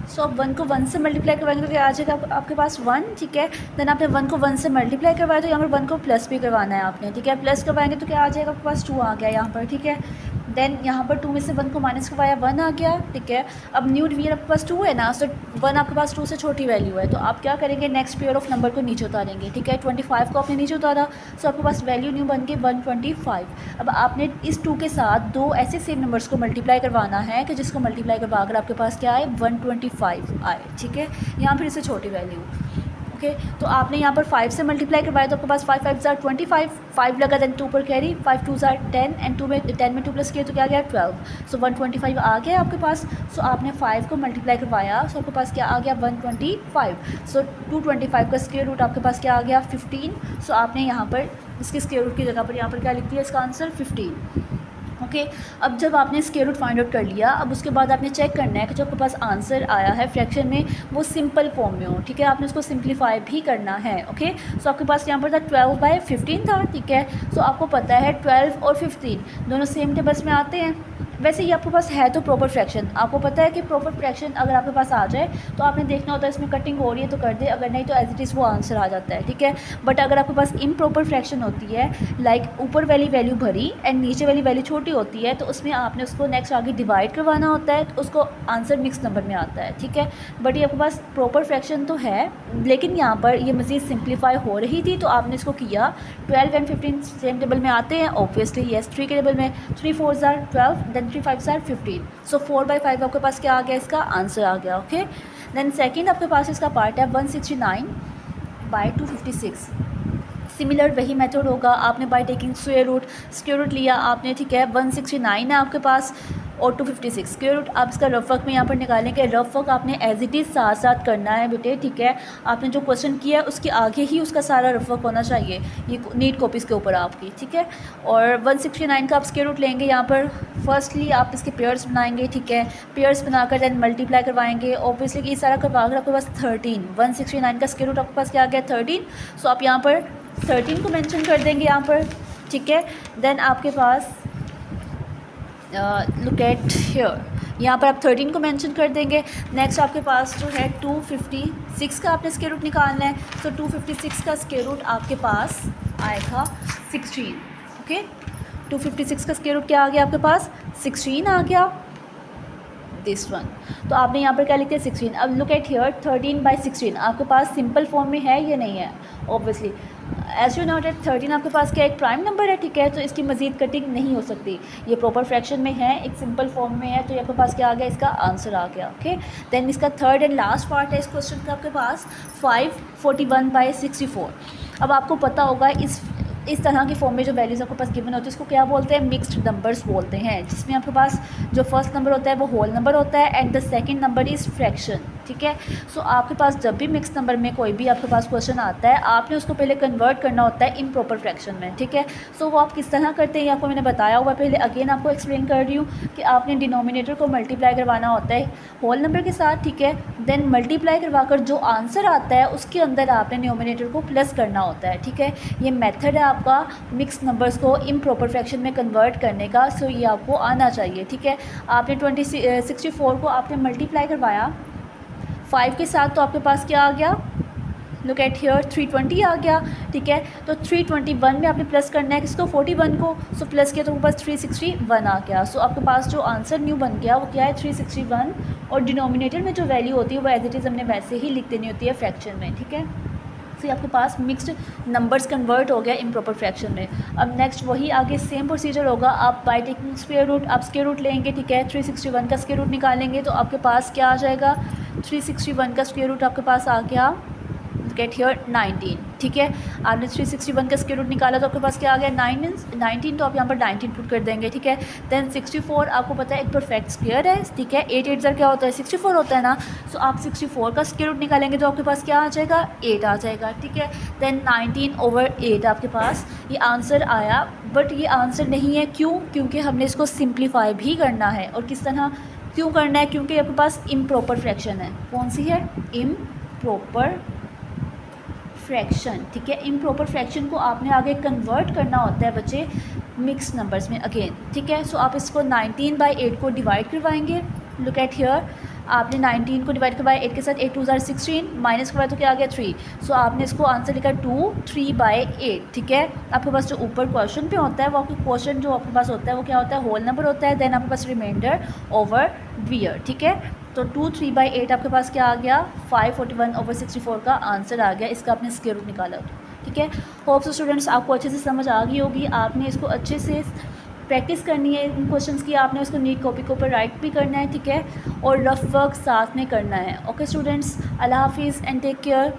सो आप 1 को 1 से मल्टीप्लाई करवाएंगे तो क्या आ जाएगा आपके पास 1, ठीक है। देन आपने 1 को 1 से मल्टीप्लाई करवाया तो यहाँ पर 1 को प्लस भी करवाना है आपने, ठीक है। प्लस करवाएंगे तो क्या आ जाएगा आपके पास 2 आ गया यहाँ पर, ठीक है। देन यहाँ पर 2 में से 1 को माइनस करवाया 1 आ गया, ठीक है। अब न्यू डिवीजन आपके पास 2 है ना, सो 1 आपके पास 2 से छोटी वैल्यू है, तो आप क्या करेंगे, नेक्स्ट पेयर ऑफ नंबर को नीचे उतारेंगे, ठीक है। 25 को आपने नीचे उतारा, सो आपके पास वैल्यू न्यू बन के 125। अब आपने इस 2 के साथ 2 ऐसे सेम नंबर्स को मल्टीप्लाई करवाना है कि जिसको मल्टीप्लाई करवा कर आपके पास क्या आए, 125 आए, ठीक है। यहाँ फिर इससे छोटी वैल्यू, ओके। तो आपने यहाँ पर 5 से मल्टीप्लाई करवाया तो आपके पास 5 5 ज़ार 25, 5 लगा, देन 2 पर कैरी, 5 2 ज़ार 10 एंड 2 में 10 में 2 प्लस किया तो क्या गया 12। सो 125 आ गया आपके पास। सो आपने 5 को मल्टीप्लाई करवाया, सो आपके पास क्या आ गया 125। सो 225 का स्क्वायर रूट आपके पास क्या आ गया 15। सो आपने यहाँ पर इसके स्क्वायर रूट की जगह पर यहाँ पर क्या लिख दिया, इसका आंसर 15, ओके। अब जब आपने स्क्वायर रूट फाइंड आउट कर लिया, अब उसके बाद आपने चेक करना है कि जो आपके पास आंसर आया है फ्रैक्शन में वो सिंपल फॉर्म में हो, ठीक है। आपने उसको सिंप्लीफाई भी करना है, ओके। सो आपके पास यहाँ पर था 12/15 था, ठीक है। सो आपको पता है 12 और 15 दोनों सेम टेबल्स में आते हैं। वैसे ये आपके पास है तो प्रॉपर फ्रैक्शन, आपको पता है कि प्रॉपर फ्रैक्शन अगर आपके पास आ जाए तो आपने देखना होता है इसमें कटिंग हो रही है तो कर दे, अगर नहीं तो एज इट इज़ वो आंसर आ जाता है, ठीक है। बट अगर आपके पास इम्प्रॉपर फ्रैक्शन होती है, लाइक ऊपर वाली वैल्यू भरी एंड नीचे वाली वैल्यू छोटी होती है, तो उसमें आपने उसको नेक्स्ट आगे डिवाइड करवाना होता है, तो उसको आंसर मिक्स नंबर में आता है, ठीक है। बट ये आपके पास प्रॉपर फ्रैक्शन तो है, लेकिन यहाँ पर ये मज़ीद सिंप्लीफाई हो रही थी तो आपने इसको किया। 12 एंड 15 सेम टेबल में आते हैं ऑब्वियसली, येस। 3 के टेबल में 3 4 ज़ार 12, देन 3 5 ज़ार 15। सो 4/5 आपके पास क्या आ गया, इसका आंसर आ गया, ओके। देन सेकेंड आपके पास इसका पार्ट है 169/256। सिमिलर वही मेथड होगा, आपने बाय टेकिंग स्क्वायर रूट लिया आपने, ठीक है। 169 है आपके पास और 256 स्क्वायर रूट। आप इसका रफ वर्क में यहाँ पर निकालेंगे, रफ वर्क आपने एज इट इज़ साथ साथ करना है बेटे, ठीक है। आपने जो क्वेश्चन किया है उसके आगे ही उसका सारा रफ वर्क होना चाहिए, ये नीट कॉपीज़ के ऊपर आपकी, ठीक है। और 169 का आप स्क्वायर रूट लेंगे, यहाँ पर फर्स्टली आप इसके पेयर्स बनाएंगे, ठीक है। पेयर्स बनाकर देन मल्टीप्लाई करवाएंगे, ऑब्वियसली ये सारा करवा कर आपके पास 13, 169 का स्क्वायर रूट आपके पास क्या आ गया 13। सो आप यहाँ पर 13 को मेंशन कर देंगे यहाँ पर, ठीक है। देन आपके पास लुक एट हियर, यहाँ पर आप 13 को मेंशन कर देंगे। नेक्स्ट आपके पास जो है 256 का आपने स्क्वायर रूट निकालना है, तो 256 का स्क्वायर रूट आपके पास आएगा 16, ओके। 256 का स्क्वायर रूट क्या आ गया आपके पास 16 आ गया, दिस वन। तो आपने यहाँ पर क्या लिखते हैं 16। अब लुक एट हियर 13/16 आपके पास सिंपल फॉर्म में है या नहीं है, obviously as you note at 13 आपके पास क्या एक प्राइम नंबर है, ठीक है। तो इसकी मजीद कटिंग नहीं हो सकती, ये प्रॉपर फ्रैक्शन में है, एक सिंपल फॉर्म में है, तो ये आपके पास क्या आ गया, इसका आंसर आ गया, ओके। देन इसका थर्ड एंड लास्ट पार्ट है इस क्वेश्चन का आपके पास 541/64। अब आपको पता होगा इस तरह की फॉर्म में जो वैल्यूज़ आपके पास गिवन होती है उसको क्या बोलते हैं, मिक्स्ड नंबर्स बोलते हैं, जिसमें आपके पास जो फर्स्ट नंबर होता है वो होल नंबर होता है and the second number is fraction, ठीक है। सो आपके पास जब भी मिक्स नंबर में कोई भी आपके पास क्वेश्चन आता है, आपने उसको पहले कन्वर्ट करना होता है इम्प्रॉपर फ्रैक्शन में, ठीक है। सो वो आप किस तरह करते हैं आपको मैंने बताया हुआ, पहले अगेन आपको एक्सप्लेन कर रही हूँ कि आपने डिनोमिनेटर को मल्टीप्लाई करवाना होता है होल नंबर के साथ, ठीक है। देन मल्टीप्लाई करवा कर जो आंसर आता है उसके अंदर आपने डिनोमिनेटर को प्लस करना होता है, ठीक है। ये मेथड है आपका मिक्स नंबर्स को इम्प्रॉपर फ्रैक्शन में कन्वर्ट करने का, सो ये आपको आना चाहिए, ठीक है। आपने 64 को आपने मल्टीप्लाई करवाया 5 के साथ, तो आपके पास क्या आ गया, लुक एट हियर 320 आ गया, ठीक है। तो 321 में आपने प्लस करना है किसको 41 को, सो प्लस किया तो आपके पास 361 आ गया। सो आपके पास जो आंसर न्यू बन गया वो क्या है 361, और डिनोमिनेटर में जो वैल्यू होती है वो एज इट इज़ हमने वैसे ही लिख देनी होती है फ्रैक्शन में, ठीक है। तो आपके पास मिक्स्ड नंबर्स कन्वर्ट हो गया इम्प्रॉपर फ्रैक्शन में। अब नेक्स्ट वही आगे सेम प्रोसीजर होगा, आप बाय टेकिंग स्क्वायर रूट आप स्क्वायर रूट लेंगे, ठीक है। 361 का स्क्वायर रूट निकालेंगे तो आपके पास क्या आ जाएगा, 361 का स्क्वायर रूट आपके पास आ गया गेट हियर 19, ठीक है। आपने 361 का स्क्वायर रूट निकाला तो आपके पास क्या आ गया 19, तो आप यहाँ पर 19 पुट कर देंगे, ठीक है। देन 64 आपको पता है एक परफेक्ट स्क्वायर है, ठीक है। 8 8 क्या होता है 64 होता है ना, सो आप 64 का स्क्वायर रूट निकालेंगे तो आपके पास क्या आ जाएगा 8 आ जाएगा, ठीक है। देन 19/8 आपके पास ये आंसर आया, बट ये आंसर नहीं है, क्यों, क्योंकि हमने इसको सिंप्लीफाई भी करना है। और किस तरह क्यों करना है, क्योंकि आपके पास इम्प्रॉपर फ्रैक्शन है, कौन सी है इम्प्रॉपर फ्रैक्शन, ठीक है। इम्प्रॉपर फ्रैक्शन को आपने आगे कन्वर्ट करना होता है बच्चे मिक्स नंबर्स में अगेन, ठीक है। सो आप इसको 19/8 को डिवाइड करवाएंगे, लुक एट हियर आपने 19 को डिवाइड करवाया 8 के साथ, 8 2 ज़ार 16, माइनस करवाया तो क्या आ गया 3। सो आपने इसको आंसर लिखा 2 3/8, ठीक है। आपके पास जो ऊपर क्वेश्चन पे होता है वो आपके क्वेश्चन जो आपके पास होता है वो क्या होता है, होल नंबर होता है, देन आपके पास रिमाइंडर ओवर वीयर, ठीक है। तो 2 3/8 आपके पास क्या आ गया, 541/64 का आंसर आ गया। इसका आपने स्क्वायर रूट निकाला तो, ठीक है। होप सो स्टूडेंट्स आपको अच्छे से समझ आ गई होगी। आपने इसको अच्छे से प्रैक्टिस करनी है इन क्वेश्चंस की, आपने उसको नीट कॉपी के ऊपर राइट भी करना है, ठीक है, और रफ वर्क साथ में करना है। ओके स्टूडेंट्स, अल्लाह हाफिज़ एंड टेक केयर।